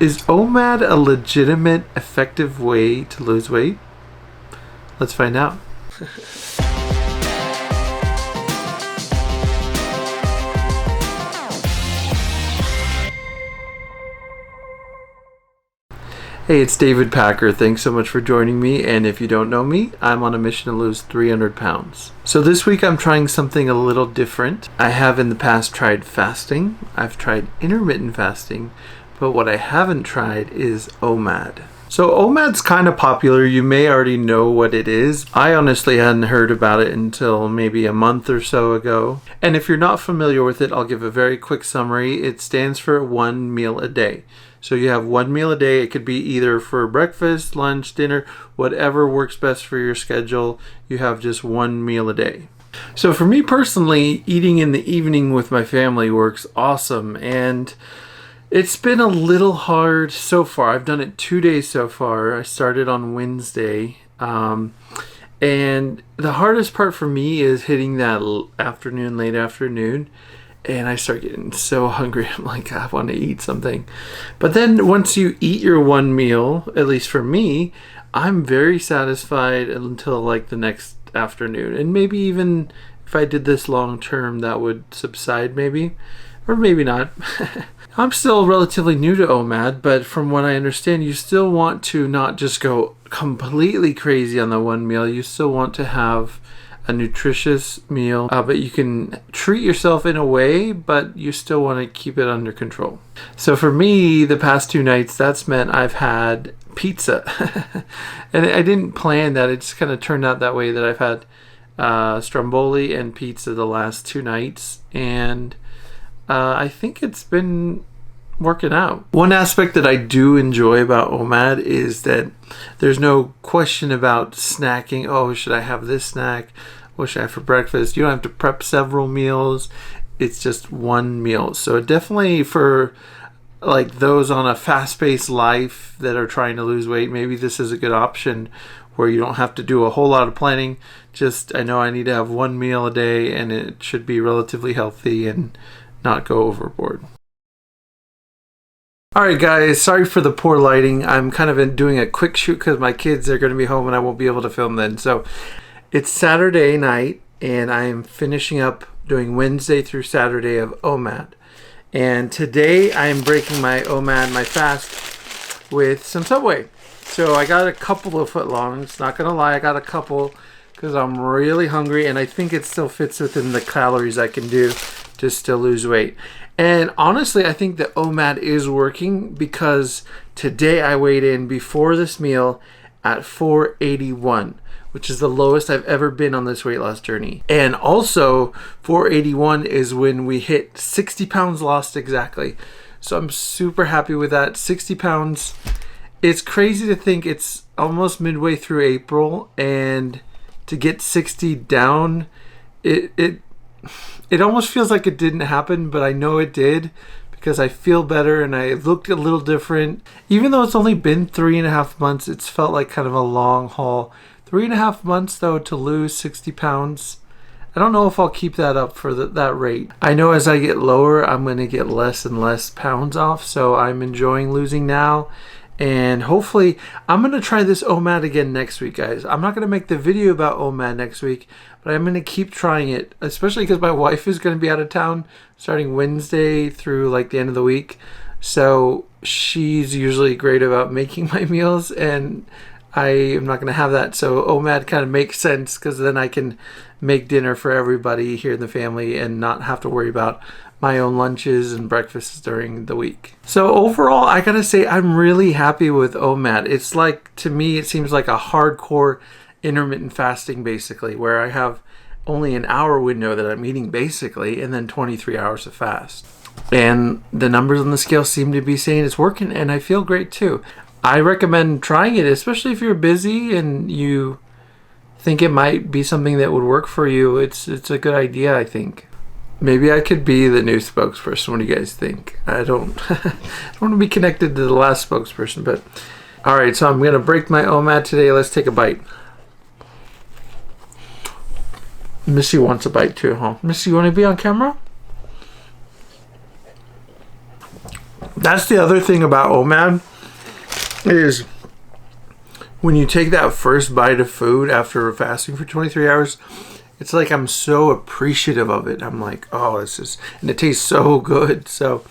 Is OMAD a legitimate, effective way to lose weight? Let's find out. Hey, it's David Packer. Thanks so much for joining me. And if you don't know me, I'm on a mission to lose 300 pounds. So this week I'm trying something a little different. I have in the past tried fasting. I've tried intermittent fasting. But what I haven't tried is OMAD. So OMAD's kind of popular. You may already know what it is. I honestly hadn't heard about it until maybe a month or so ago. And if you're not familiar with it, I'll give a very quick summary. It stands for 1 meal a day. So you have 1 meal a day. It could be either for breakfast, lunch, dinner, whatever works best for your schedule. You have just 1 meal a day. So for me personally, eating in the evening with my family works awesome. And it's been a little hard so far. I've done it 2 days so far. I started on Wednesday. And the hardest part for me is hitting that late afternoon. And I start getting so hungry. I'm like, I want to eat something. But then once you eat your 1 meal, at least for me, I'm very satisfied until like the next afternoon. And maybe even if I did this long term, that would subside maybe. Or maybe not. I'm still relatively new to OMAD, but from what I understand, you still want to not just go completely crazy on the 1 meal. You still want to have a nutritious meal, but you can treat yourself in a way, but you still want to keep it under control. So for me, the past 2 nights, that's meant I've had pizza. And I didn't plan that. It just kind of turned out that way that I've had stromboli and pizza the last 2 nights. And I think it's been working out. One aspect that I do enjoy about OMAD is that there's no question about snacking. Oh, should I have this snack? What should I have for breakfast? You don't have to prep several meals. It's just 1 meal. So definitely for like those on a fast-paced life that are trying to lose weight, maybe this is a good option where you don't have to do a whole lot of planning. Just, I know I need to have 1 meal a day and it should be relatively healthy and not go overboard. Alright guys, sorry for the poor lighting. I'm kind of doing a quick shoot because my kids are going to be home and I won't be able to film then. So it's Saturday night and I am finishing up doing Wednesday through Saturday of OMAD. And today I am breaking my OMAD, my fast, with some Subway. So I got a couple of footlongs. Not going to lie, I got a couple because I'm really hungry and I think it still fits within the calories I can do to still lose weight. And honestly, I think that OMAD is working because today I weighed in before this meal at 481, which is the lowest I've ever been on this weight loss journey. And also 481 is when we hit 60 pounds lost exactly. So I'm super happy with that. 60 pounds. It's crazy to think it's almost midway through April and to get 60 down, it almost feels like it didn't happen, but I know it did because I feel better and I looked a little different. Even though it's only been 3.5 months, it's felt like kind of a long haul. 3.5 months though to lose 60 pounds. I don't know if I'll keep that up for that rate. I know as I get lower, I'm going to get less and less pounds off, so I'm enjoying losing now. And hopefully, I'm going to try this OMAD again next week, guys. I'm not going to make the video about OMAD next week, but I'm going to keep trying it, especially because my wife is going to be out of town starting Wednesday through like the end of the week. So she's usually great about making my meals, and I am not going to have that. So OMAD kind of makes sense because then I can make dinner for everybody here in the family and not have to worry about my own lunches and breakfasts during the week. So overall, I gotta say I'm really happy with OMAD. It's like, to me, it seems like a hardcore intermittent fasting basically, where I have only an hour window that I'm eating basically, and then 23 hours of fast. And the numbers on the scale seem to be saying it's working, and I feel great too. I recommend trying it, especially if you're busy and you think it might be something that would work for you. It's a good idea, I think. Maybe I could be the new spokesperson. What do you guys think? I don't want to be connected to the last spokesperson, but all right, so I'm going to break my OMAD today. Let's take a bite. Missy wants a bite too, huh? Missy, you want to be on camera? That's the other thing about OMAD is when you take that first bite of food after fasting for 23 hours, it's like I'm so appreciative of it. I'm like, oh, this is, and it tastes so good. So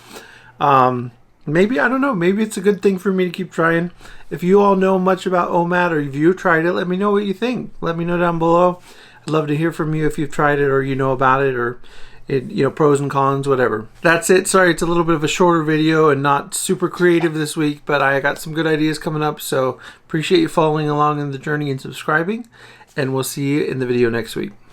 maybe, I don't know, maybe it's a good thing for me to keep trying. If you all know much about OMAD or if you tried it, let me know what you think. Let me know down below. I'd love to hear from you if you've tried it or you know about it, or pros and cons, whatever. That's it. Sorry, it's a little bit of a shorter video and not super creative this week, but I got some good ideas coming up, so appreciate you following along in the journey and subscribing, and we'll see you in the video next week.